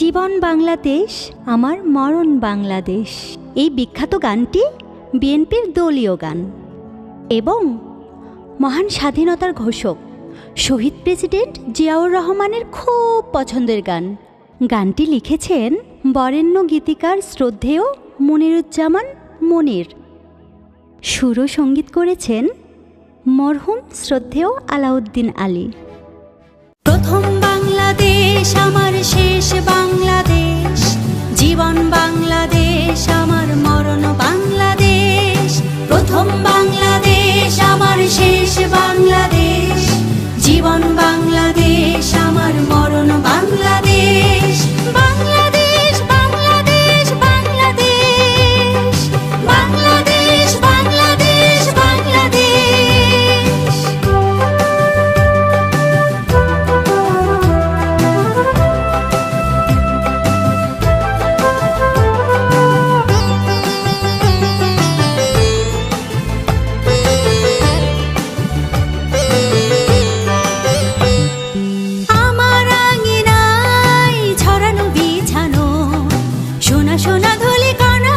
জীবন বাংলাদেশ আমার মরণ বাংলাদেশ, এই বিখ্যাত গানটি বিএনপির দলীয় গান এবং মহান স্বাধীনতার ঘোষক শহীদ প্রেসিডেন্ট জিয়াউর রহমানের খুব পছন্দের গান। গানটি লিখেছেন বরেণ্য গীতিকার শ্রদ্ধেয় মনিরুজ্জামান মনির। সুর ও সঙ্গীত করেছেন মরহুম শ্রদ্ধেয় আলাউদ্দিন আলী। প্রথম বাংলাদেশ আমার শেষ বাংলাদেশ, জীবন বাংলাদেশ আমার মরণ বাংলাদেশ। প্রথম বাংলাদেশ আমার শেষ বাংলাদেশ, জীবন বাংলাদেশ আমার মরণ বাংলাদেশ। বাংলাদেশ বাংলাদেশ বাংলাদেশ, বাংলাদেশ বাংলাদেশ বাংলাদেশ। সোনা ধুলি কণা,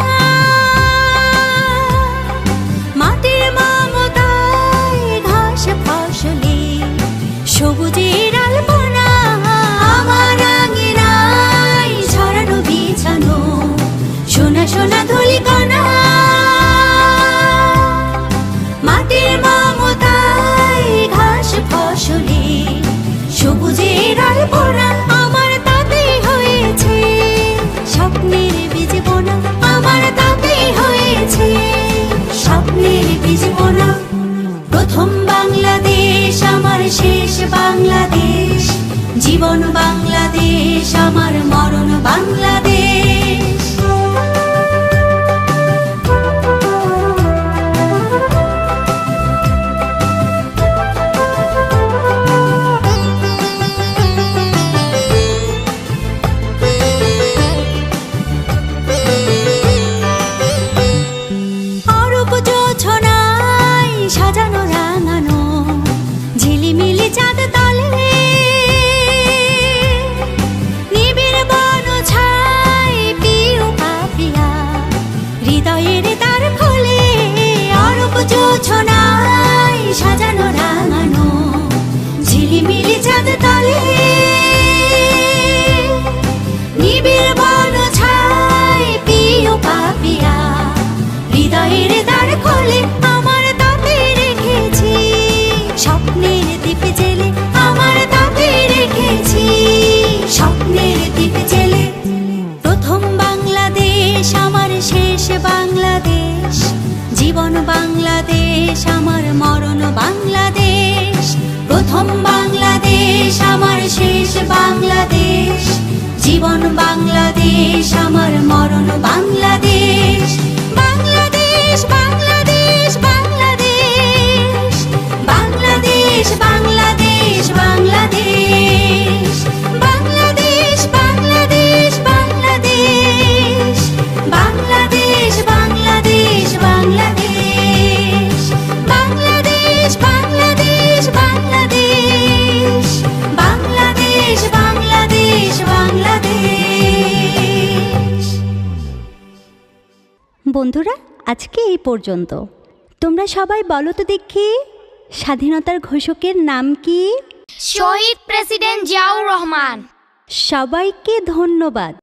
মাটির মমতায় ঘাস ফসলে সবুজের আলপনা। আমার আঙিনায় ছড়ানো বিছানো সোনা সোনা ধুলি কণা, মাটির মমতায় ঘাস ফসলে সবুজের আলপনা। আমার তাতেই হয়েছে স্বপ্নের বীজ বোনা, আমার তাতেই হয়েছে স্বপ্নের বীজ বোনা। প্রথম বাংলাদেশ আমার শেষ বাংলাদেশ, জীবন বাংলাদেশ আমার মরণ বাংলাদেশ। সাজানো রাঙানো ঝিলিমিলি চাঁদ তলে, নিবিড় বন ছাই পিউ পাপিয়া হৃদয়ের তার খোলে। অরূপ জোছনায় সাজানো রাঙানো ঝিলিমিলি চাঁদ তলে, নিবিড় বন ছাই পিউ পাপিয়া হৃদয়ের তার খোলে। আমার তাতে রেখেছি স্বপ্নের দ্বীপ জেলে, আমার তাতে রেখেছি স্বপ্নের দ্বীপ জেলে। প্রথম বাংলাদেশ আমার শেষ বাংলাদেশ, জীবন বাংলাদেশ আমার মরণ বাংলাদেশ। প্রথম বাংলাদেশ আমার শেষ বাংলাদেশ, জীবন বাংলাদেশ আমার মরণ বাংলাদেশ। বাংলাদেশ বাংলাদেশ বাংলাদেশ, বাংলাদেশ বাংলাদেশ বাংলাদেশ, বাংলাদেশ বাংলাদেশ বাংলাদেশ, বাংলাদেশ বাংলাদেশ বাংলাদেশ, বাংলাদেশ বাংলাদেশ বাংলাদেশ, বাংলাদেশ বাংলাদেশ বাংলাদেশ। বন্ধুরা, আজকে এই পর্যন্ত। তোমরা সবাই বলো তো দেখি, স্বাধীনতার ঘোষকের নাম কি? শহীদ প্রেসিডেন্ট জিয়াউর রহমান। সবাইকে ধন্যবাদ।